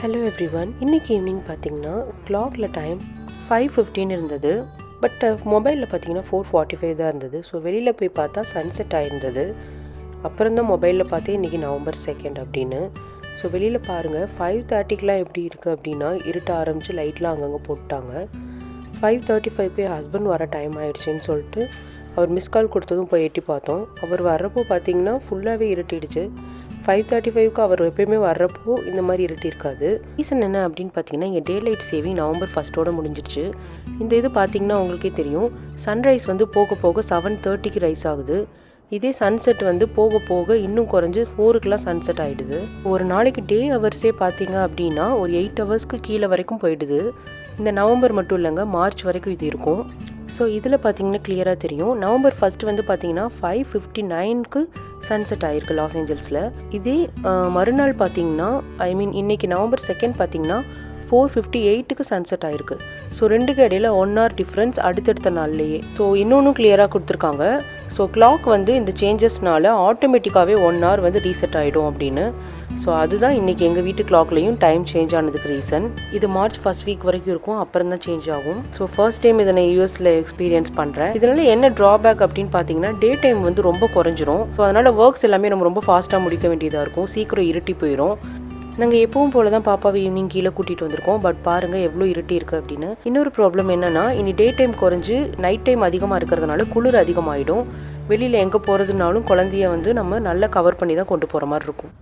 Hello everyone. இன்றைக்கி evening பார்த்தீங்கன்னா கிளாக்ல டைம் 5:15 இருந்தது. பட் மொபைலில் பார்த்தீங்கன்னா 4:45 தான் இருந்தது. ஸோ வெளியில் போய் பார்த்தா சன்செட் ஆகிருந்தது. அப்புறம் தான் மொபைலில் பார்த்தே இன்றைக்கி நவம்பர் 2 அப்படின்னு. ஸோ வெளியில் பாருங்கள் 5:30க்கெலாம் எப்படி இருக்குது அப்படின்னா இருட்ட ஆரம்பித்து லைட்லாம் அங்கங்கே போட்டாங்க. 5:35க்கு என் ஹஸ்பண்ட் வர டைம் ஆகிடுச்சின்னு சொல்லிட்டு அவர் மிஸ் கால் கொடுத்ததும் போய் எட்டி பார்த்தோம். அவர் வர்றப்போ பார்த்தீங்கன்னா ஃபுல்லாகவே இருட்டிடுச்சு. 5:35க்கு அவர் எப்பயுமே வர்றப்போ இந்த மாதிரி இருட்டி இருக்காது. ரீசன் என்ன அப்படின்னு பார்த்தீங்கன்னா இங்கே டே லைட் சேவிங் நவம்பர் 1 முடிஞ்சிடுச்சு. இந்த இது பார்த்தீங்கன்னா உங்களுக்கே தெரியும், சன்ரைஸ் வந்து போக போக 7:30க்கு ரைஸ் ஆகுது. இதே சன்செட் வந்து போக போக இன்னும் குறைஞ்சி 4க்குலாம் சன்செட் ஆகிடுது. ஒரு நாளைக்கு டே ஹவர்ஸே பார்த்தீங்க அப்படின்னா ஒரு 8 ஹவர்ஸ்க்கு கீழே வரைக்கும் போயிடுது. இந்த நவம்பர் மட்டும் இல்லைங்க, மார்ச் வரைக்கும் இது இருக்கும். ஸோ இதில் பார்த்தீங்கன்னா கிளியராக தெரியும். நவம்பர் 1 வந்து பார்த்தீங்கன்னா 5:59க்கு சன்செட் ஆகிருக்கு லாஸ் ஏஞ்சல்ஸில். இதே மறுநாள் பார்த்தீங்கன்னா இன்னைக்கு நவம்பர் 2 பார்த்தீங்கன்னா 4:58க்கு சன்செட் ஆகிருக்கு. ஸோ ரெண்டுக்கு இடையில 1 hour டிஃப்ரென்ஸ் அடுத்தடுத்த நாள்லேயே. ஸோ இன்னொன்றும் கிளியராக கொடுத்துருக்காங்க. ஸோ கிளாக் வந்து இந்த சேஞ்சஸ்னால ஆட்டோமேட்டிக்காகவே 1 hour வந்து ரீசெட் ஆகிடும் அப்படின்னு. ஸோ அதுதான் இன்றைக்கி எங்கள் வீட்டு கிளாக்லேயும் டைம் சேஞ்ச் ஆனதுக்கு ரீசன். இது மார்ச் 1 வீக் வரைக்கும் இருக்கும், அப்புறம் தான் சேஞ்ச் ஆகும். ஸோ ஃபர்ஸ்ட் டைம் இதை நான் யூஎஸில் எக்ஸ்பீரியன்ஸ் பண்ணுறேன். இதனால என்ன ட்ராபேக் அப்படின்னு பார்த்தீங்கன்னா டே டைம் வந்து ரொம்ப குறைஞ்சிரும். ஸோ அதனால் ஒர்க்ஸ் எல்லாமே நம்ம ரொம்ப ஃபாஸ்ட்டாக முடிக்க வேண்டியதாக இருக்கும். சீக்கிரம் இருட்டி போயிடும். நாங்கள் எப்பவும் போல தான் பாப்பாவை ஈவினிங் கீழே கூட்டிகிட்டு வந்திருக்கோம். பட் பாருங்கள் எவ்வளோ இருட்டி இருக்குது அப்படின்னு. இன்னொரு ப்ராப்ளம் என்னென்னா இனி டே டைம் குறைஞ்சி நைட் டைம் அதிகமாக இருக்கிறதுனால குளிர் அதிகமாகிடும். வெளியில் எங்கே போகிறதுனாலும் குழந்தைய வந்து நம்ம நல்லா கவர் பண்ணி தான் கொண்டு போகிற மாதிரி இருக்கும்.